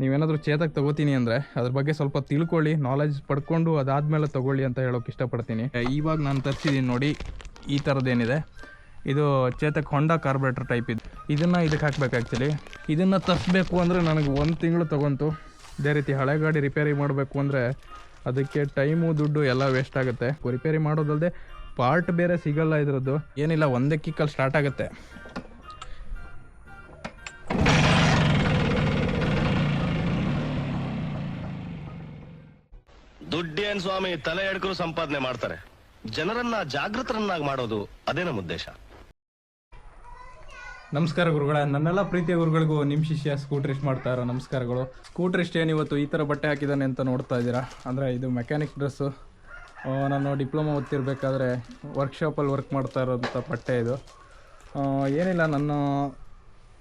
ನೀವೇನಾದರೂ ಚೇತಕ್ ತೊಗೋತೀನಿ ಅಂದರೆ ಅದ್ರ ಬಗ್ಗೆ ಸ್ವಲ್ಪ ತಿಳ್ಕೊಳ್ಳಿ, ನಾಲೆಜ್ ಪಡ್ಕೊಂಡು ಅದಾದಮೇಲೆ ತೊಗೊಳ್ಳಿ ಅಂತ ಹೇಳೋಕೆ ಇಷ್ಟಪಡ್ತೀನಿ. ಇವಾಗ ನಾನು ತರಿಸಿದ್ದೀನಿ ನೋಡಿ, ಈ ಥರದ್ದೇನಿದೆ ಇದು ಚೇತಕ್ ಹೊಂಡಾ ಕಾರ್ಬೋರೇಟರ್ ಟೈಪ್ ಇದು. ಇದನ್ನು ಇದಕ್ಕೆ ಹಾಕಬೇಕು. ಆ್ಯಕ್ಚುಲಿ ಇದನ್ನು ತರಿಸ್ಬೇಕು ಅಂದರೆ ನನಗೆ 1 ತಿಂಗಳು ತೊಗೊಂತು. ಇದೇ ರೀತಿ ಹಳೆ ಗಾಡಿ ರಿಪೇರಿ ಮಾಡಬೇಕು ಅಂದರೆ ಅದಕ್ಕೆ ಟೈಮು ದುಡ್ಡು ಎಲ್ಲ ವೇಸ್ಟ್ ಆಗುತ್ತೆ. ರಿಪೇರಿ ಮಾಡೋದಲ್ಲದೆ ಪಾರ್ಟ್ ಬೇರೆ ಸಿಗಲ್ಲ ಇದರದ್ದು. ಏನಿಲ್ಲ, ಒಂದೇ ಕಿಕ್ಕಲ್ಲಿ ಸ್ಟಾರ್ಟ್ ಆಗುತ್ತೆ. ದುಡ್ಡೇನ್ ಸ್ವಾಮಿ ತಲೆ ಎಡ್ಕರು ಸಂಪಾದನೆ ಮಾಡ್ತಾರೆ, ಜನರನ್ನ ಜಾಗೃತರನ್ನಾಗಿ ಮಾಡೋದು ಅದೇ ನಮ್ಮ ಉದ್ದೇಶ. ನಮಸ್ಕಾರ ಗುರುಗಳ, ನನ್ನೆಲ್ಲ ಪ್ರೀತಿಯ ಗುರುಗಳಿಗೂ ನಿಮ್ಮ ಶಿಷ್ಯ ಸ್ಕೂಟ್ರಿಸ್ಟ್ ಮಾಡ್ತಾ ಇರೋ ನಮಸ್ಕಾರಗಳು. ಸ್ಕೂಟ್ರಿಸ್ಟ್ ಏನಿವತ್ತು ಈ ಥರ ಬಟ್ಟೆ ಹಾಕಿದ್ದಾನೆ ಅಂತ ನೋಡ್ತಾ ಇದ್ದೀರಾ. ಅಂದರೆ ಇದು ಮೆಕ್ಯಾನಿಕ್ ಡ್ರೆಸ್ಸು. ನಾನು ಡಿಪ್ಲೊಮಾ ಓದ್ತಿರ್ಬೇಕಾದ್ರೆ ವರ್ಕ್ಶಾಪಲ್ಲಿ ವರ್ಕ್ ಮಾಡ್ತಾ ಇರೋಂಥ ಬಟ್ಟೆ ಇದು. ಏನಿಲ್ಲ, ನನ್ನ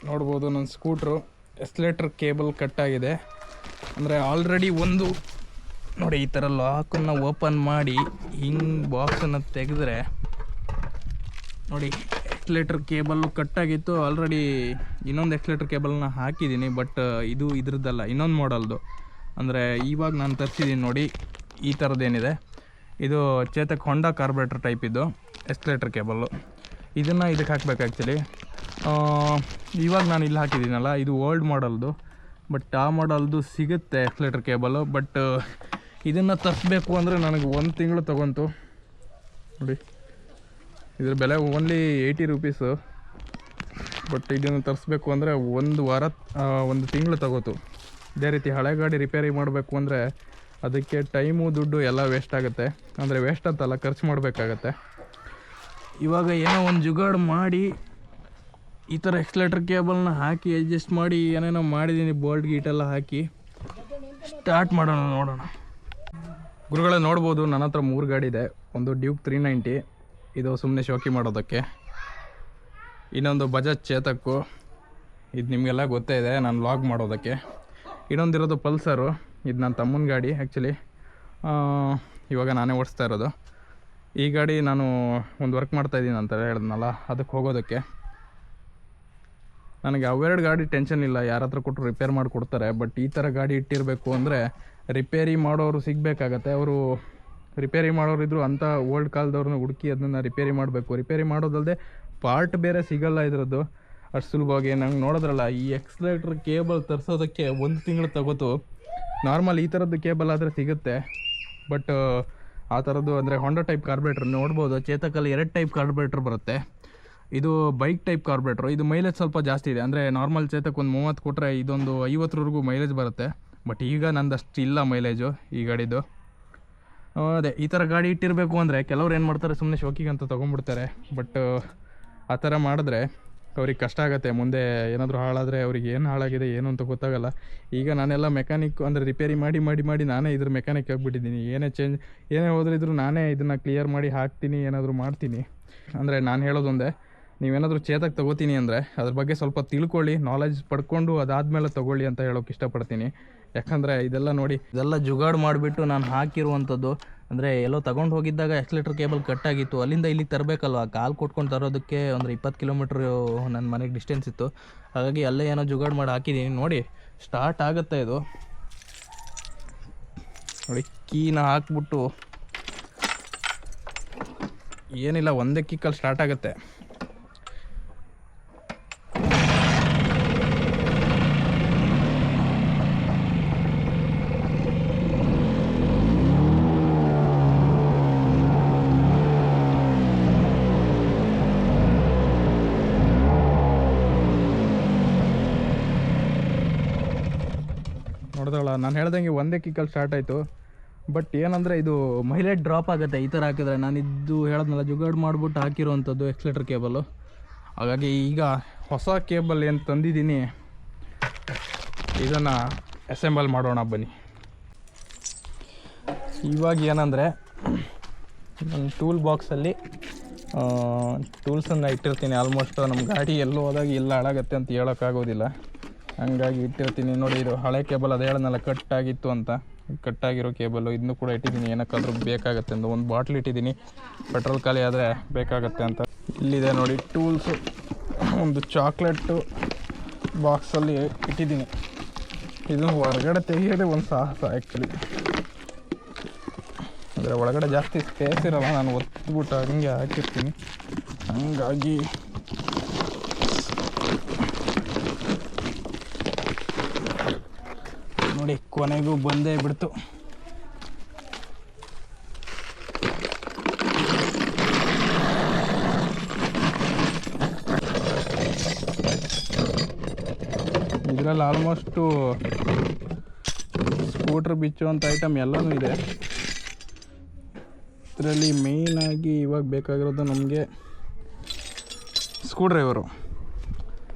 ನೋಡ್ಬೋದು ನನ್ನ ಸ್ಕೂಟ್ರು ಎಸ್ಲೇಟರ್ ಕೇಬಲ್ ಕಟ್ಟಾಗಿದೆ. ಅಂದರೆ ಆಲ್ರೆಡಿ ಒಂದು ನೋಡಿ ಈ ಥರ ಲಾಕನ್ನು ಓಪನ್ ಮಾಡಿ ಹಿಂಗೆ ಬಾಕ್ಸನ್ನು ತೆಗೆದ್ರೆ ನೋಡಿ ಎಕ್ಸ್ಲೇಟರ್ ಕೇಬಲ್ಲು ಕಟ್ಟಾಗಿತ್ತು. ಆಲ್ರೆಡಿ ಇನ್ನೊಂದು ಎಕ್ಸ್ಲೇಟರ್ ಕೇಬಲ್ನ ಹಾಕಿದ್ದೀನಿ, ಬಟ್ ಇದು ಇದ್ರದ್ದಲ್ಲ, ಇನ್ನೊಂದು ಮಾಡಲ್ದು. ಅಂದರೆ ಇವಾಗ ನಾನು ತರಿಸಿದ್ದೀನಿ ನೋಡಿ, ಈ ಥರದ್ದೇನಿದೆ ಇದು ಚೇತಕ್ ಹೊಂಡಾ ಕಾರ್ಬೋರೇಟರ್ ಟೈಪ್ ಇದು ಎಕ್ಸ್ಲೇಟರ್ ಕೇಬಲ್ಲು. ಇದನ್ನು ಇದಕ್ಕೆ ಹಾಕಬೇಕು. ಆ್ಯಕ್ಚುಲಿ ಇವಾಗ ನಾನು ಇಲ್ಲಿ ಹಾಕಿದ್ದೀನಲ್ಲ, ಇದು ಓಲ್ಡ್ ಮಾಡಲ್ದು, ಬಟ್ ಆ ಮಾಡಲ್ದು ಸಿಗುತ್ತೆ ಎಕ್ಸ್ಲೇಟರ್ ಕೇಬಲ್ಲು. ಬಟ್ ಇದನ್ನು ತರಿಸ್ಬೇಕು ಅಂದರೆ ನನಗೆ 1 ತಿಂಗಳು ತೊಗೊಂತು ನೋಡಿ. ಇದ್ರ ಬೆಲೆ ಓನ್ಲಿ 80 ರೂಪೀಸು. ಬಟ್ ಇದನ್ನು ತರಿಸ್ಬೇಕು ಅಂದರೆ 1 ವಾರ 1 ತಿಂಗಳು ತಗೋತು. ಇದೇ ರೀತಿ ಹಳೆ ಗಾಡಿ ರಿಪೇರಿ ಮಾಡಬೇಕು ಅಂದರೆ ಅದಕ್ಕೆ ಟೈಮು ದುಡ್ಡು ಎಲ್ಲ ವೇಸ್ಟ್ ಆಗುತ್ತೆ. ಅಂದರೆ ವೇಸ್ಟ್ ಅಂತಲ್ಲ, ಖರ್ಚು ಮಾಡಬೇಕಾಗತ್ತೆ. ಇವಾಗ ಏನೋ ಒಂದು ಜುಗಾಡು ಮಾಡಿ ಈ ಥರ ಎಕ್ಸ್ಲೇಟರ್ ಕೇಬಲ್ನ ಹಾಕಿ ಅಡ್ಜಸ್ಟ್ ಮಾಡಿ ಏನೇನೋ ಮಾಡಿದ್ದೀನಿ, ಬೋಲ್ಟ್ ಗೀಟೆಲ್ಲ ಹಾಕಿ ಸ್ಟಾರ್ಟ್ ಮಾಡೋಣ, ನೋಡೋಣ. ಗುರುಗಳೇ ನೋಡ್ಬೋದು, ನನ್ನ ಹತ್ರ 3 ಗಾಡಿ ಇದೆ. ಒಂದು ಡ್ಯೂಕ್ 390, ಇದು ಸುಮ್ಮನೆ ಶೋಕಿ ಮಾಡೋದಕ್ಕೆ. ಇನ್ನೊಂದು ಬಜಾಜ್ ಚೇತಕ್ಕು, ಇದು ನಿಮಗೆಲ್ಲ ಗೊತ್ತೇ ಇದೆ, ನಾನು ವ್ಲಾಗ್ ಮಾಡೋದಕ್ಕೆ. ಇನ್ನೊಂದಿರೋದು ಪಲ್ಸರು, ಇದು ನನ್ನ ತಮ್ಮನ ಗಾಡಿ. ಆ್ಯಕ್ಚುಲಿ ಇವಾಗ ನಾನೇ ಓಡಿಸ್ತಾ ಇರೋದು. ಈ ಗಾಡಿ ನಾನು ಒಂದು ವರ್ಕ್ ಮಾಡ್ತಾಯಿದ್ದೀನಿ ಅಂತ ಹೇಳಿದ್ನಲ್ಲ, ಅದಕ್ಕೆ ಹೋಗೋದಕ್ಕೆ. ನನಗೆ ಅವೆರಡು ಗಾಡಿ ಟೆನ್ಷನ್ ಇಲ್ಲ, ಯಾರ ಹತ್ರ ಕೊಟ್ಟರು ರಿಪೇರ್ ಮಾಡಿ ಕೊಡ್ತಾರೆ. ಬಟ್ ಈ ಥರ ಗಾಡಿ ಇಟ್ಟಿರಬೇಕು ಅಂದರೆ ರಿಪೇರಿ ಮಾಡೋರು ಸಿಗಬೇಕಾಗತ್ತೆ. ಅವರು ರಿಪೇರಿ ಮಾಡೋರಿದ್ರು ಅಂಥ ಓಲ್ಡ್ ಕಾಲದವ್ರನ್ನ ಹುಡುಕಿ ಅದನ್ನು ರಿಪೇರಿ ಮಾಡಬೇಕು. ರಿಪೇರಿ ಮಾಡೋದಲ್ಲದೆ ಪಾರ್ಟ್ ಬೇರೆ ಸಿಗಲ್ಲ ಇದರದ್ದು ಅಷ್ಟು ಸುಲಭವಾಗಿ. ನಂಗೆ ನೋಡಿದ್ರಲ್ಲ, ಈ ಎಕ್ಸ್ಲೇಟರ್ ಕೇಬಲ್ ತರಿಸೋದಕ್ಕೆ 1 ತಿಂಗಳು ತಗೋತು. ನಾರ್ಮಲ್ ಈ ಥರದ್ದು ಕೇಬಲ್ ಆದರೆ ಸಿಗುತ್ತೆ, ಬಟ್ ಆ ಥರದ್ದು ಅಂದರೆ ಹೊಂಡಾ ಟೈಪ್ ಕಾರ್ಬೋರೇಟರ್ ನೋಡ್ಬೋದು. ಚೇತಕಲ್ಲಿ 2 ಟೈಪ್ ಕಾರ್ಬೋರೇಟರ್ ಬರುತ್ತೆ. ಇದು ಬೈಕ್ ಟೈಪ್ ಕಾರ್ಬೋರೇಟ್ರು. ಇದು ಮೈಲೇಜ್ ಸ್ವಲ್ಪ ಜಾಸ್ತಿ ಇದೆ. ಅಂದರೆ ನಾರ್ಮಲ್ ಚೇತಕ್ ಒಂದು 30 ಕೊಟ್ಟರೆ ಇದೊಂದು 50ವರೆಗೂ ಮೈಲೇಜ್ ಬರುತ್ತೆ. ಬಟ್ ಈಗ ನಂದಷ್ಟು ಇಲ್ಲ ಮೈಲೇಜು ಈ ಗಾಡಿದು. ಅದೇ ಈ ಥರ ಗಾಡಿ ಇಟ್ಟಿರಬೇಕು ಅಂದರೆ ಕೆಲವ್ರು ಏನು ಮಾಡ್ತಾರೆ, ಸುಮ್ಮನೆ ಶೋಕಿಗೆ ಅಂತ ತೊಗೊಂಡ್ಬಿಡ್ತಾರೆ. ಬಟ್ ಆ ಥರ ಮಾಡಿದ್ರೆ ಅವ್ರಿಗೆ ಕಷ್ಟ ಆಗುತ್ತೆ. ಮುಂದೆ ಏನಾದರೂ ಹಾಳಾದರೆ ಅವ್ರಿಗೆ ಏನು ಹಾಳಾಗಿದೆ ಏನು ಅಂತ ಗೊತ್ತಾಗಲ್ಲ. ಈಗ ನಾನೆಲ್ಲ ಮೆಕ್ಯಾನಿಕ್ ಅಂದರೆ ರಿಪೇರಿ ಮಾಡಿ ಮಾಡಿ ಮಾಡಿ ನಾನೇ ಇದ್ರ ಮೆಕ್ಯಾನಿಕ್ ಆಗಿಬಿಟ್ಟಿದ್ದೀನಿ. ಏನೇ ಹೋದ್ರಿದ್ರು ನಾನೇ ಇದನ್ನು ಕ್ಲಿಯರ್ ಮಾಡಿ ಹಾಕ್ತೀನಿ, ಏನಾದರೂ ಮಾಡ್ತೀನಿ. ಅಂದರೆ ನಾನು ಹೇಳೋದೊಂದೇ, ನೀವೇನಾದರೂ ಚೇತಕ್ ತೊಗೋತೀನಿ ಅಂದರೆ ಅದ್ರ ಬಗ್ಗೆ ಸ್ವಲ್ಪ ತಿಳ್ಕೊಳ್ಳಿ, ನಾಲೆಜ್ ಪಡ್ಕೊಂಡು ಅದಾದಮೇಲೆ ತೊಗೊಳ್ಳಿ ಅಂತ ಹೇಳೋಕೆ ಇಷ್ಟಪಡ್ತೀನಿ. ಯಾಕಂದರೆ ಇದೆಲ್ಲ ನೋಡಿ, ಇದೆಲ್ಲ ಜುಗಾಡು ಮಾಡಿಬಿಟ್ಟು ನಾನು ಹಾಕಿರುವಂಥದ್ದು. ಅಂದರೆ ಎಲ್ಲೋ ತಗೊಂಡು ಹೋಗಿದ್ದಾಗ ಎಕ್ಸ್ಲೇಟರ್ ಕೇಬಲ್ ಕಟ್ಟಾಗಿತ್ತು, ಅಲ್ಲಿಂದ ಇಲ್ಲಿಗೆ ತರಬೇಕಲ್ವ, ಕಾಲು ಕೊಟ್ಕೊಂಡು ತರೋದಕ್ಕೆ ಒಂದು 20 ಕಿಲೋಮೀಟ್ರು ನನ್ನ ಮನೆಗೆ ಡಿಸ್ಟೆನ್ಸ್ ಇತ್ತು. ಹಾಗಾಗಿ ಅಲ್ಲೇ ಏನೋ ಜುಗಾಡು ಮಾಡಿ ಹಾಕಿದ್ದೀನಿ. ನೋಡಿ ಸ್ಟಾರ್ಟ್ ಆಗುತ್ತೆ ಇದು. ನೋಡಿ ಕೀನ ಹಾಕ್ಬಿಟ್ಟು ಏನಿಲ್ಲ, ಒಂದೇ ಕಿಕ್ಕಲ್ಲಿ ಸ್ಟಾರ್ಟ್ ಆಗುತ್ತೆ. ನೋಡಿದ್ರಲ್ಲ, ನಾನು ಹೇಳ್ದಂಗೆ ಒಂದೇ ಕಿಕ್ಕಲ್ಲಿ ಸ್ಟಾರ್ಟ್ ಆಯಿತು. ಬಟ್ ಏನಂದರೆ ಇದು ಮೈಲೇಜ್ ಡ್ರಾಪ್ ಆಗುತ್ತೆ ಈ ಥರ ಹಾಕಿದ್ರೆ. ನಾನು ಇದು ಹೇಳೋದ್ನಲ್ಲ, ಜುಗಾಡು ಮಾಡಿಬಿಟ್ಟು ಹಾಕಿರುವಂಥದ್ದು ಎಕ್ಸ್ಲೇಟರ್ ಕೇಬಲ್ಲು. ಹಾಗಾಗಿ ಈಗ ಹೊಸ ಕೇಬಲ್ ಏನು ತಂದಿದ್ದೀನಿ, ಇದನ್ನು ಅಸೆಂಬಲ್ ಮಾಡೋಣ ಬನ್ನಿ. ಇವಾಗ ಏನಂದರೆ ನನ್ನ ಟೂಲ್ ಬಾಕ್ಸಲ್ಲಿ ಟೂಲ್ಸನ್ನು ಇಟ್ಟಿರ್ತೀನಿ. ಆಲ್ಮೋಸ್ಟ್ ನಮ್ಮ ಗಾಡಿ ಎಲ್ಲೋ ಹೋದಾಗ ಎಲ್ಲ ಹಾಳಾಗತ್ತೆ ಅಂತ ಹೇಳೋಕ್ಕಾಗೋದಿಲ್ಲ, ಹಂಗಾಗಿ ಇಟ್ಟಿರ್ತೀನಿ. ನೋಡಿ ಇದು ಹಳೆ ಕೇಬಲ್, ಅದು ಹೇಳೋದ್ನಲ್ಲ ಕಟ್ಟಾಗಿತ್ತು ಅಂತ, ಕಟ್ಟಾಗಿರೋ ಕೇಬಲ್ಲು. ಇದನ್ನು ಕೂಡ ಇಟ್ಟಿದ್ದೀನಿ, ಏನಕ್ಕಾದ್ರೂ ಬೇಕಾಗತ್ತೆ ಅಂತ. ಒಂದು ಬಾಟ್ಲ್ ಇಟ್ಟಿದ್ದೀನಿ, ಪೆಟ್ರೋಲ್ ಖಾಲಿ ಆದರೆ ಬೇಕಾಗತ್ತೆ ಅಂತ. ಇಲ್ಲಿದೆ ನೋಡಿ ಟೂಲ್ಸು, ಒಂದು ಚಾಕ್ಲೇಟು ಬಾಕ್ಸಲ್ಲಿ ಇಟ್ಟಿದ್ದೀನಿ. ಇದು ಹೊರಗಡೆ ತೆಗಿಯೋದೇ ಒಂದು ಸಾಹಸ ಆ್ಯಕ್ಚುಲಿ. ಅಂದರೆ ಒಳಗಡೆ ಜಾಸ್ತಿ ಸ್ಪೇಸ್ ಇರಲ್ಲ, ನಾನು ಒತ್ಬಿಟ್ಟು ಹಂಗೆ ಹಾಕಿರ್ತೀನಿ. ಹಂಗಾಗಿ ನೋಡಿ ಕೊನೆಗೂ ಬಂದೇ ಬಿಡ್ತು. ಇದರಲ್ಲಿ ಆಲ್ಮೋಸ್ಟು ಸ್ಕೂಟ್ರ್ ಬಿಚ್ಚುವಂಥ ಐಟಮ್ ಎಲ್ಲನೂ ಇದೆ. ಇದರಲ್ಲಿ ಮೇಯ್ನಾಗಿ ಇವಾಗ ಬೇಕಾಗಿರೋದು ನಮಗೆ ಸ್ಕ್ರೂ ಡ್ರೈವರ್.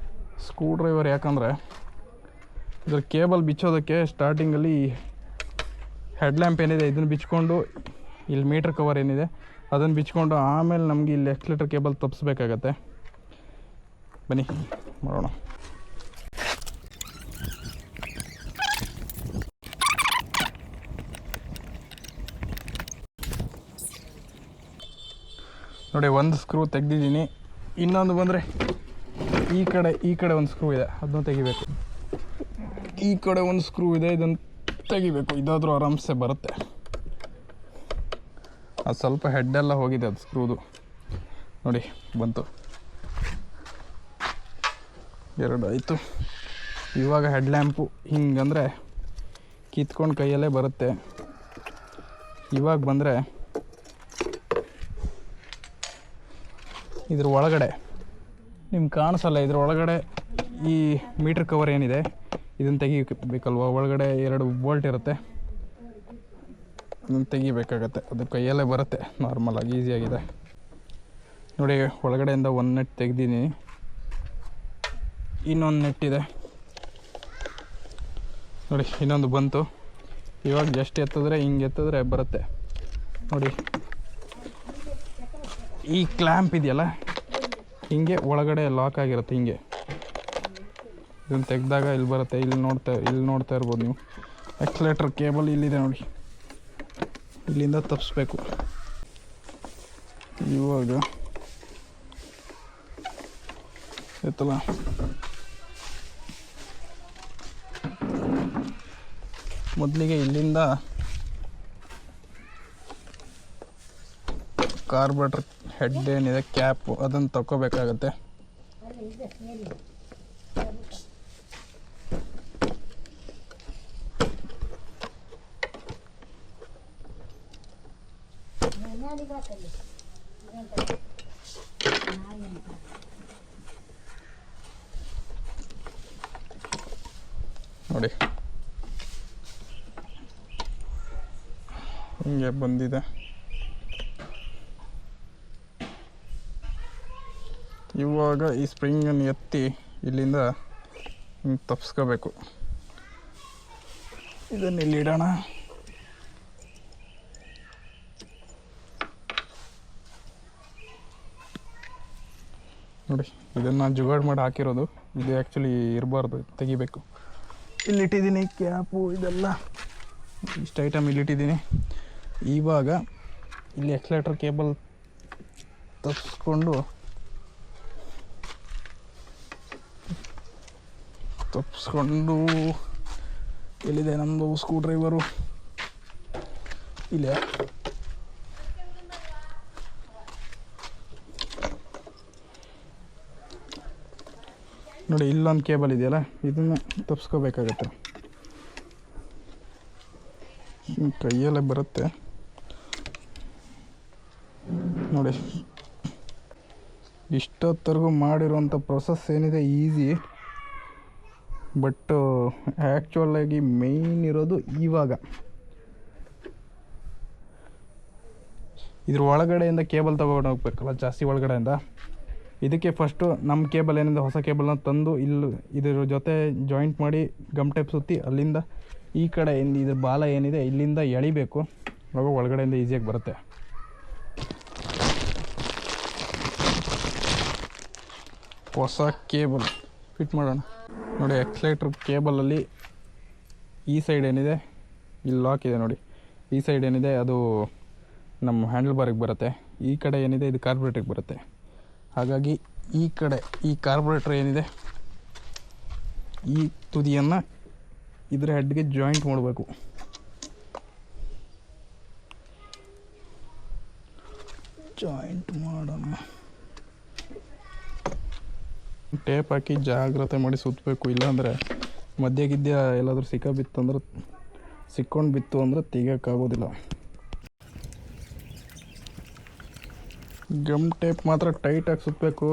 ಯಾಕಂದರೆ ಇದ್ರ ಕೇಬಲ್ ಬಿಚ್ಚೋದಕ್ಕೆ ಸ್ಟಾರ್ಟಿಂಗಲ್ಲಿ ಹೆಡ್ಲ್ಯಾಂಪ್ ಏನಿದೆ ಇದನ್ನು ಬಿಚ್ಕೊಂಡು, ಇಲ್ಲಿ ಮೀಟ್ರ್ ಕವರ್ ಏನಿದೆ ಅದನ್ನು ಬಿಚ್ಕೊಂಡು ಆಮೇಲೆ ನಮಗೆ ಇಲ್ಲಿ ಎಕ್ಸ್ಲೇಟರ್ ಕೇಬಲ್ ತಪ್ಪಿಸ್ಬೇಕಾಗತ್ತೆ. ಬನ್ನಿ ಮಾಡೋಣ. ನೋಡಿ, ಒಂದು ಸ್ಕ್ರೂ ತೆಗೆದಿದ್ದೀನಿ. ಇನ್ನೊಂದು ಬಂದರೆ ಈ ಕಡೆ ಒಂದು ಸ್ಕ್ರೂ ಇದೆ, ಅದನ್ನು ತೆಗಿಬೇಕು. ಈ ಕಡೆ ಒಂದು ಸ್ಕ್ರೂ ಇದೆ, ಇದನ್ನು ತೆಗಿಬೇಕು. ಇದಾದರೂ ಆರಾಮ್ಸೆ ಬರುತ್ತೆ. ಅದು ಸ್ವಲ್ಪ ಹೆಡ್ಡೆಲ್ಲ ಹೋಗಿದೆ ಅದು ಸ್ಕ್ರೂದು. ನೋಡಿ ಬಂತು, 2 ಆಯಿತು. ಇವಾಗ ಹೆಡ್ಲ್ಯಾಂಪು ಹಿಂಗಂದರೆ ಕಿತ್ಕೊಂಡು ಕೈಯಲ್ಲೇ ಬರುತ್ತೆ. ಇವಾಗ ಬಂದರೆ ಇದ್ರ ಒಳಗಡೆ ನಿಮ್ಗೆ ಕಾಣಿಸಲ್ಲ, ಇದ್ರ ಒಳಗಡೆ ಈ ಮೀಟ್ರ್ ಕವರ್ ಏನಿದೆ ಇದನ್ನು ತೆಗಿಬೇಕಲ್ವ. ಒಳಗಡೆ 2 ಬೋಲ್ಟ್ ಇರುತ್ತೆ, ಅದನ್ನು ತೆಗಿಬೇಕಾಗತ್ತೆ. ಅದು ಕೈಯಲ್ಲೇ ಬರುತ್ತೆ ನಾರ್ಮಲಾಗಿ, ಈಸಿಯಾಗಿದೆ. ನೋಡಿ, ಒಳಗಡೆಯಿಂದ ಒಂದು ನೆಟ್ ತೆಗ್ದಿದ್ದೀನಿ, ಇನ್ನೊಂದು ನೆಟ್ ಇದೆ. ನೋಡಿ, ಇನ್ನೊಂದು ಬಂತು. ಇವಾಗ ಜಸ್ಟ್ ಎತ್ತಿದ್ರೆ ಹಿಂಗೆ ಎತ್ತಿದ್ರೆ ಬರುತ್ತೆ. ನೋಡಿ, ಈ ಕ್ಲ್ಯಾಂಪ್ ಇದೆಯಲ್ಲ ಹಿಂಗೆ ಒಳಗಡೆ ಲಾಕ್ ಆಗಿರುತ್ತೆ. ಹಿಂಗೆ ಇದನ್ನು ತೆಗೆದಾಗ ಇಲ್ಲಿ ಬರುತ್ತೆ. ಇಲ್ಲಿ ನೋಡ್ತಾ ಇರ್ಬೋದು ನೀವು. ಎಕ್ಸ್ಲೇಟರ್ ಕೇಬಲ್ ಇಲ್ಲಿದೆ ನೋಡಿ, ಇಲ್ಲಿಂದ ತಪ್ಪಿಸ್ಬೇಕು. ಇವಾಗ ಎತ್ತಲ್ಲ, ಮೊದಲಿಗೆ ಇಲ್ಲಿಂದ ಕಾರ್ಬೋರೇಟರ್ ಹೆಡ್ ಏನಿದೆ ಕ್ಯಾಪು ಅದನ್ನು ತಗೋಬೇಕಾಗತ್ತೆ. ನೋಡಿ ಹಿಂಗೆ ಬಂದಿದೆ. ಇವಾಗ ಈ ಸ್ಪ್ರಿಂಗನ್ನು ಎತ್ತಿ ಇಲ್ಲಿಂದ ಹಿಂಗೆ ತಪ್ಪಿಸ್ಕೋಬೇಕು. ಇದನ್ನು ಇಲ್ಲಿ ಇಡೋಣ. ನೋಡಿ, ಇದನ್ನು ಜುಗಾಡ್ ಮಾಡಿ ಹಾಕಿರೋದು. ಇದು ಆ್ಯಕ್ಚುಲಿ ಇರಬಾರ್ದು, ತೆಗಿಬೇಕು. ಇಲ್ಲಿಟ್ಟಿದ್ದೀನಿ ಕ್ಯಾಪು, ಇದೆಲ್ಲ ಇಷ್ಟು ಐಟಮ್ ಇಲ್ಲಿಟ್ಟಿದ್ದೀನಿ. ಇವಾಗ ಇಲ್ಲಿ ಎಕ್ಸ್ಲೇಟರ್ ಕೇಬಲ್ ತಪ್ಪಿಸ್ಕೊಂಡು ಎಲ್ಲಿದೆ ನಮ್ಮದು ಸ್ಕ್ರೂ ಡ್ರೈವರು? ಇಲ್ಲೇ. ನೋಡಿ, ಇಲ್ಲೊಂದು ಕೇಬಲ್ ಇದೆಯಲ್ಲ, ಇದನ್ನು ತಪ್ಪಿಸ್ಕೋಬೇಕಾಗತ್ತೆ. ಕೈಯಲ್ಲೇ ಬರುತ್ತೆ ನೋಡಿ. ಇಷ್ಟೊತ್ತರೆಗೂ ಮಾಡಿರೋಂಥ ಪ್ರೊಸೆಸ್ ಏನಿದೆ ಈಸಿ, ಬಟ್ ಆ್ಯಕ್ಚುಲಾಗಿ ಮೇಯ್ನ್ ಇರೋದು ಇವಾಗ ಇದ್ರ ಒಳಗಡೆಯಿಂದ ಕೇಬಲ್ ತಗೊಂಡು ಹೋಗ್ಬೇಕಲ್ಲ, ಜಾಸ್ತಿ ಒಳಗಡೆಯಿಂದ. ಇದಕ್ಕೆ ಫಸ್ಟು ನಮ್ಮ ಕೇಬಲ್ ಏನಿದೆ ಹೊಸ ಕೇಬಲ್ನ ತಂದು ಇದ್ರ ಜೊತೆ ಜಾಯಿಂಟ್ ಮಾಡಿ ಗಮ್ ಟೇಪ್ ಸುತ್ತಿ ಅಲ್ಲಿಂದ ಈ ಕಡೆ ಇದ್ರ ಬಾಲ ಏನಿದೆ ಇಲ್ಲಿಂದ ಎಳಿಬೇಕು. ಆವಾಗ ಒಳಗಡೆಯಿಂದ ಈಸಿಯಾಗಿ ಬರುತ್ತೆ. ಹೊಸ ಕೇಬಲ್ ಫಿಟ್ ಮಾಡೋಣ. ನೋಡಿ, ಎಕ್ಸ್ಲೇಟರ್ ಕೇಬಲಲ್ಲಿ ಈ ಸೈಡ್ ಏನಿದೆ ಇಲ್ಲಿ ಲಾಕ್ ಇದೆ ನೋಡಿ. ಈ ಸೈಡ್ ಏನಿದೆ ಅದು ನಮ್ಮ ಹ್ಯಾಂಡಲ್ ಬಾರಿಗೆ ಬರುತ್ತೆ. ಈ ಕಡೆ ಏನಿದೆ ಇದು ಕಾರ್ಬೋರೇಟ್ರಿಗೆ ಬರುತ್ತೆ. ಹಾಗಾಗಿ ಈ ಕಡೆ ಈ ಕಾರ್ಬೋರೇಟರ್ ಏನಿದೆ ಈ ತುದಿಯನ್ನು ಇದ್ರ ಹೆಡ್ಗೆ ಜಾಯಿಂಟ್ ಮಾಡಬೇಕು. ಜಾಯಿಂಟ್ ಮಾಡೋಣ. ಟೇಪ್ ಹಾಕಿ ಜಾಗ್ರತೆ ಮಾಡಿ ಸುತ್ತಬೇಕು, ಇಲ್ಲಾಂದರೆ ಮಧ್ಯ ಗಿದ್ಯ ಎಲ್ಲಾದರೂ ಸಿಕ್ಕೊಂಡು ಬಿತ್ತು ಅಂದರೆ ತೆಗಿಯೋಕ್ಕಾಗೋದಿಲ್ಲ. ಗಮ್ ಟೇಪ್ ಮಾತ್ರ ಟೈಟಾಗಿ ಸುತ್ತಬೇಕು.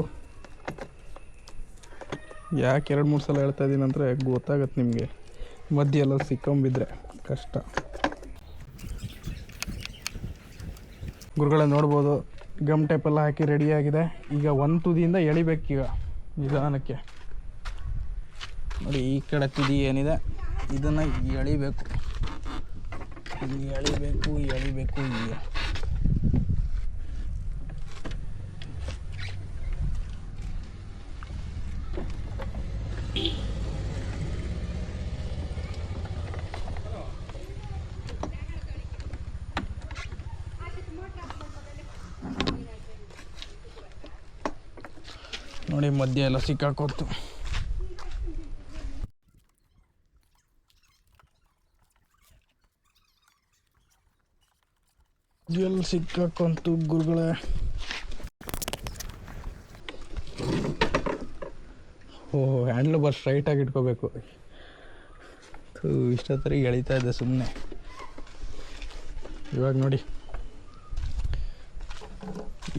ಯಾಕೆ 2-3 ಸಲ ಹೇಳ್ತಾ ಇದ್ದೀನಿ ಅಂದರೆ ಗೊತ್ತಾಗತ್ತೆ ನಿಮಗೆ. ಮಧ್ಯ ಎಲ್ಲ ಸಿಕ್ಕೊಂಬಿದ್ರೆ ಕಷ್ಟ. ಗುರುಗಳೇ ನೋಡ್ಬೋದು, ಗಮ್ ಟೇಪೆಲ್ಲ ಹಾಕಿ ರೆಡಿಯಾಗಿದೆ. ಈಗ ಒಂದು ತುದಿಯಿಂದ ಎಳಿಬೇಕೀಗ ನಿಧಾನಕ್ಕೆ. ನೋಡಿ, ಈ ಕಡೆ ತುದಿ ಏನಿದೆ ಇದನ್ನು ಎಳಿಬೇಕು. ಎಳಿಬೇಕು ಈಗ. ನೋಡಿ, ಮಧ್ಯ ಎಲ್ಲ ಸಿಕ್ಕಾಕೋತು. ಎಲ್ಲಿ ಸಿಕ್ಕಾಕೊಂತು ಗುರುಗಳೇ. ಹ್ಯಾಂಡ್ಲ್ ಬಾರ್ ಸ್ಟ್ರೈಟಾಗಿ ಇಟ್ಕೋಬೇಕು. ಇಷ್ಟೊತ್ತರಿಗೆ ಎಳಿತಾ ಇದೆ ಸುಮ್ಮನೆ. ಇವಾಗ ನೋಡಿ,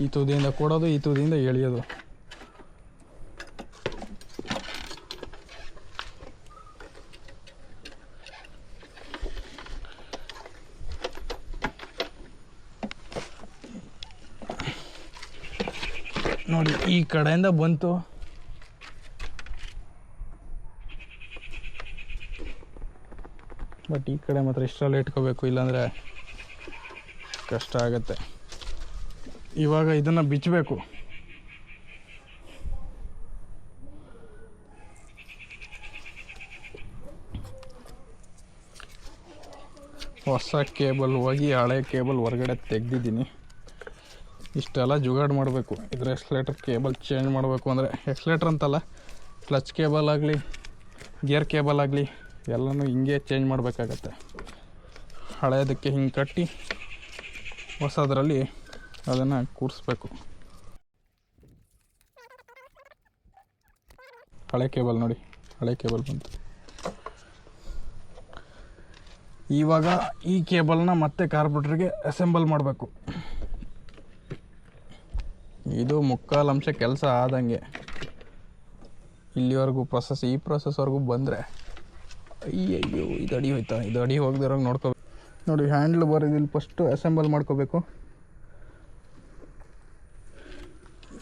ಈ ತುದಿಯಿಂದ ಕೊಡೋದು, ಈ ತುದಿಯಿಂದ ಎಳಿಯೋದು. ನೋಡಿ, ಈ ಕಡೆಯಿಂದ ಬಂತು. ಬಟ್ ಈ ಕಡೆ ಮಾತ್ರ ಇಷ್ಟರಲ್ಲಿ ಇಟ್ಕೋಬೇಕು, ಇಲ್ಲಾಂದರೆ ಕಷ್ಟ ಆಗುತ್ತೆ. ಇವಾಗ ಇದನ್ನು ಬಿಚ್ಚಬೇಕು. ಹೊಸ ಕೇಬಲ್ ಹೋಗಿ ಹಳೆ ಕೇಬಲ್ ಹೊರಗಡೆ ತೆಗ್ದಿದ್ದೀನಿ. ಇಷ್ಟೆಲ್ಲ ಜುಗಾಡ್ ಮಾಡಬೇಕು. ಇದ್ರ ಎಕ್ಸ್ಲೇಟರ್ ಕೇಬಲ್ ಚೇಂಜ್ ಮಾಡಬೇಕು ಅಂದರೆ, ಎಕ್ಸ್ಲೇಟರ್ ಅಂತಲ್ಲ, ಕ್ಲಚ್ ಕೇಬಲ್ ಆಗಲಿ, ಗೇರ್ ಕೇಬಲ್ ಆಗಲಿ ಎಲ್ಲನೂ ಹಿಂಗೆ ಚೇಂಜ್ ಮಾಡಬೇಕಾಗತ್ತೆ. ಹಳೆಯದಕ್ಕೆ ಹಿಂಗೆ ಕಟ್ಟಿ ಹೊಸದರಲ್ಲಿ ಅದನ್ನು ಕೂರಿಸ್ಬೇಕು. ಹಳೆ ಕೇಬಲ್ ನೋಡಿ, ಹಳೆ ಕೇಬಲ್ ಬಂತು. ಇವಾಗ ಈ ಕೇಬಲ್ನ ಮತ್ತೆ ಕಾರ್ಬೋರೇಟರ್ಗೆ ಅಸೆಂಬಲ್ ಮಾಡಬೇಕು. ಇದು 3/4 ಅಂಶ ಕೆಲಸ ಆದಂಗೆ. ಇಲ್ಲಿವರೆಗೂ ಈ ಪ್ರೊಸೆಸ್ವರೆಗೂ ಬಂದರೆ ಅಯ್ಯಯ್ಯೋ, ಇದು ಅಡಿ ಹೋಯ್ತಾ. ಇದು ಅಡಿ ಹೋಗ್ದಿರೋಂಗೆ ನೋಡ್ಕೋಬೇಕು. ನೋಡಿ, ಹ್ಯಾಂಡ್ಲ್ ಬಾರ್ ಇಲ್ಲಿ ಫಸ್ಟು ಅಸೆಂಬಲ್ ಮಾಡ್ಕೋಬೇಕು.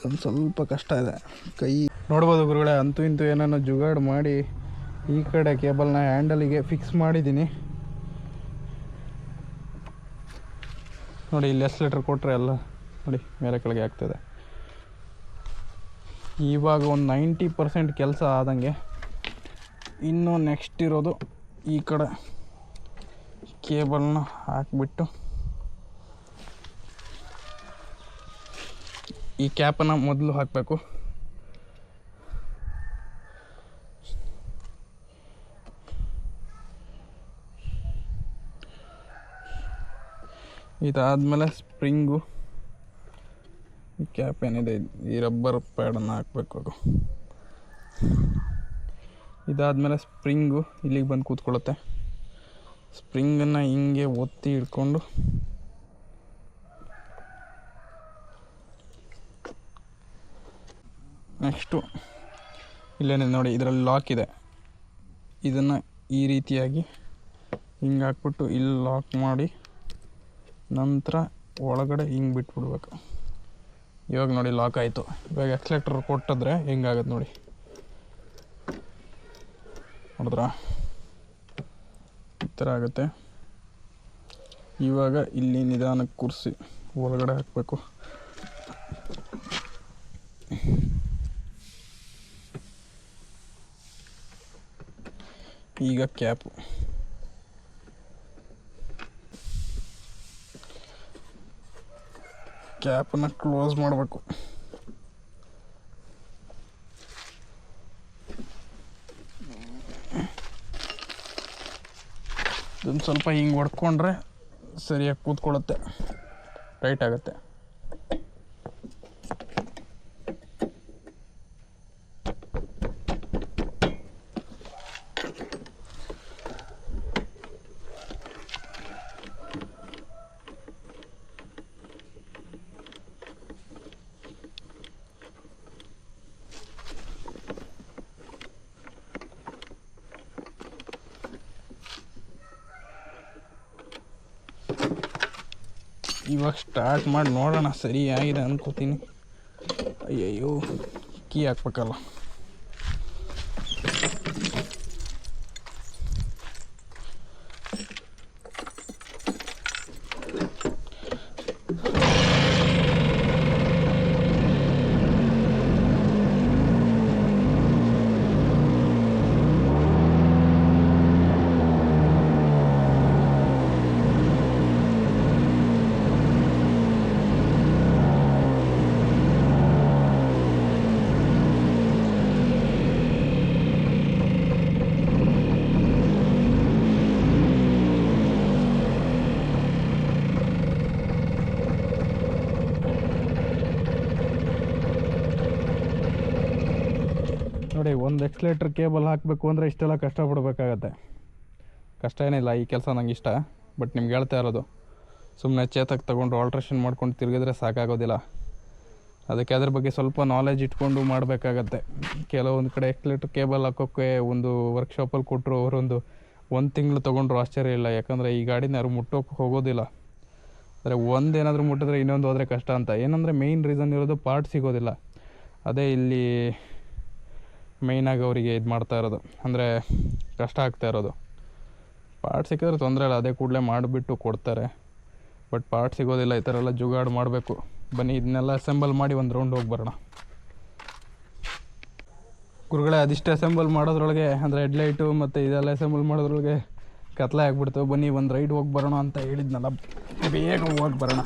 ಒಂದು ಸ್ವಲ್ಪ ಕಷ್ಟ ಇದೆ. ಕೈ ನೋಡ್ಬೋದು ಗುರುಗಳೇ, ಅಂತೂ ಇಂತೂ ಏನೋ ಜುಗಾಡ್ ಮಾಡಿ ಈ ಕಡೆ ಕೇಬಲ್ನ ಹ್ಯಾಂಡಲಿಗೆ ಫಿಕ್ಸ್ ಮಾಡಿದ್ದೀನಿ. ನೋಡಿ, ಇಲ್ಲಿ ಎಕ್ಸ್ಲೇಟರ್ ಕೊಟ್ಟರೆ ಎಲ್ಲ ನೋಡಿ ಮೇಲೆ ಕೆಳಗೆ ಆಗ್ತದೆ. ಇವಾಗ ಒಂದು 90% ಕೆಲಸ ಆದಂಗೆ. ಇನ್ನು ನೆಕ್ಸ್ಟ್ ಇರೋದು ಈ ಕಡೆ ಕೇಬಲ್ನ ಹಾಕಿಬಿಟ್ಟು ಈ ಕ್ಯಾಪನ್ನು ಮೊದಲು ಹಾಕಬೇಕು. ಇದಾದಮೇಲೆ ಸ್ಪ್ರಿಂಗು, ಈ ಕ್ಯಾಪ್ ಏನಿದೆ ಈ ರಬ್ಬರ್ ಪ್ಯಾಡನ್ನು ಹಾಕಬೇಕು. ಇದಾದಮೇಲೆ ಸ್ಪ್ರಿಂಗು ಇಲ್ಲಿಗೆ ಬಂದು ಕೂತ್ಕೊಳ್ಳುತ್ತೆ. ಸ್ಪ್ರಿಂಗನ್ನು ಹಿಂಗೆ ಒತ್ತಿ ಹಿಡ್ಕೊಂಡು ನೆಕ್ಸ್ಟು ಇಲ್ಲೇನಿದೆ ನೋಡಿ, ಇದರಲ್ಲಿ ಲಾಕ್ ಇದೆ. ಇದನ್ನು ಈ ರೀತಿಯಾಗಿ ಹಿಂಗೆ ಹಾಕ್ಬಿಟ್ಟು ಇಲ್ಲಿ ಲಾಕ್ ಮಾಡಿ ನಂತರ ಒಳಗಡೆ ಹಿಂಗೆ ಬಿಟ್ಬಿಡ್ಬೇಕು. ಇವಾಗ ನೋಡಿ ಲಾಕ್ ಆಯಿತು. ಇವಾಗ ಎಕ್ಸ್ಲೇಟರ್ ಕೊಟ್ಟಿದ್ರೆ ಹೆಂಗಾಗತ್ತೆ ನೋಡಿ, ನೋಡಿದ್ರಾ ಈ ಥರ ಆಗುತ್ತೆ. ಇವಾಗ ಇಲ್ಲಿ ನಿಧಾನಕ್ಕೆ ಕೂರಿಸಿ ಒಳಗಡೆ ಹಾಕಬೇಕು. ಈಗ ಕ್ಯಾಪನ್ನು ಕ್ಲೋಸ್ ಮಾಡಬೇಕು. ಇದೊಂದು ಸ್ವಲ್ಪ ಹಿಂಗೆ ಹೊಡ್ಕೊಂಡ್ರೆ ಸರಿಯಾಗಿ ಕೂತ್ಕೊಳ್ಳುತ್ತೆ, ಟೈಟ್ ಆಗುತ್ತೆ. ಇವಾಗ ಸ್ಟಾರ್ಟ್ ಮಾಡಿ ನೋಡೋಣ, ಸರಿ ಆಗಿದೆ ಅನ್ಕೋತೀನಿ. ಅಯ್ಯಯ್ಯೋ, ಕೀ ಹಾಕ್ಬೇಕಲ್ಲ. ನೋಡಿ, ಒಂದು ಎಕ್ಸ್ಲೇಟ್ರ್ ಕೇಬಲ್ ಹಾಕಬೇಕು ಅಂದರೆ ಇಷ್ಟೆಲ್ಲ ಕಷ್ಟಪಡಬೇಕಾಗತ್ತೆ. ಕಷ್ಟ ಏನಿಲ್ಲ, ಈ ಕೆಲಸ ನಂಗೆ ಇಷ್ಟ. ಬಟ್ ನಿಮ್ಗೆ ಹೇಳ್ತಾ ಇರೋದು, ಸುಮ್ಮನೆ ಚೇತಕ್ಕೆ ತೊಗೊಂಡು ಆಲ್ಟ್ರೇಷನ್ ಮಾಡ್ಕೊಂಡು ತಿರುಗಿದ್ರೆ ಸಾಕಾಗೋದಿಲ್ಲ. ಅದಕ್ಕೆ ಅದ್ರ ಬಗ್ಗೆ ಸ್ವಲ್ಪ ನಾಲೆಜ್ ಇಟ್ಕೊಂಡು ಮಾಡಬೇಕಾಗತ್ತೆ. ಕೆಲವೊಂದು ಕಡೆ ಎಕ್ಸ್ಲೇಟ್ರ್ ಕೇಬಲ್ ಹಾಕೋಕ್ಕೆ ಒಂದು ವರ್ಕ್ಶಾಪಲ್ಲಿ ಕೊಟ್ಟರು, ಅವರೊಂದು 1 ತಿಂಗಳು ತೊಗೊಂಡ್ರು ಆಶ್ಚರ್ಯ ಇಲ್ಲ. ಯಾಕಂದರೆ ಈ ಗಾಡಿನ ಯಾರು ಮುಟ್ಟೋಕ್ಕೆ ಹೋಗೋದಿಲ್ಲ. ಅಂದರೆ ಒಂದೇನಾದರೂ ಮುಟ್ಟಿದ್ರೆ ಇನ್ನೊಂದು ಹೋದರೆ ಕಷ್ಟ ಅಂತ. ಏನಂದರೆ ಮೇಯ್ನ್ ರೀಸನ್ ಇರೋದು ಪಾರ್ಟ್ ಸಿಗೋದಿಲ್ಲ. ಅದೇ ಇಲ್ಲಿ ಮೇಯ್ನಾಗಿ ಅವರಿಗೆ ಇದು ಮಾಡ್ತಾ ಇರೋದು, ಅಂದರೆ ಕಷ್ಟ ಆಗ್ತಾ ಇರೋದು. ಪಾರ್ಟ್ ಸಿಕ್ಕಿದ್ರೆ ತೊಂದರೆ ಇಲ್ಲ, ಅದೇ ಕೂಡಲೇ ಮಾಡಿಬಿಟ್ಟು ಕೊಡ್ತಾರೆ. ಬಟ್ ಪಾರ್ಟ್ ಸಿಗೋದಿಲ್ಲ, ಈ ಥರ ಎಲ್ಲ ಜುಗಾಡು ಮಾಡಬೇಕು. ಬನ್ನಿ ಇದನ್ನೆಲ್ಲ ಅಸೆಂಬಲ್ ಮಾಡಿ ಒಂದು ರೌಂಡ್ ಹೋಗಿ ಬರೋಣ. ಗುರುಗಳೇ, ಅದಿಷ್ಟು ಅಸೆಂಬಲ್ ಮಾಡೋದ್ರೊಳಗೆ, ಅಂದರೆ ಹೆಡ್ಲೈಟು ಮತ್ತು ಇದೆಲ್ಲ ಅಸೆಂಬಲ್ ಮಾಡೋದ್ರೊಳಗೆ ಕತ್ಲೆ ಆಗಿಬಿಡ್ತು. ಬನ್ನಿ ಒಂದು ರೈಡ್ ಹೋಗಿ ಬರೋಣ ಅಂತ ಹೇಳಿದ್ನಲ್ಲ, ಬೇಗ ಹೋಗಿ ಬರೋಣ.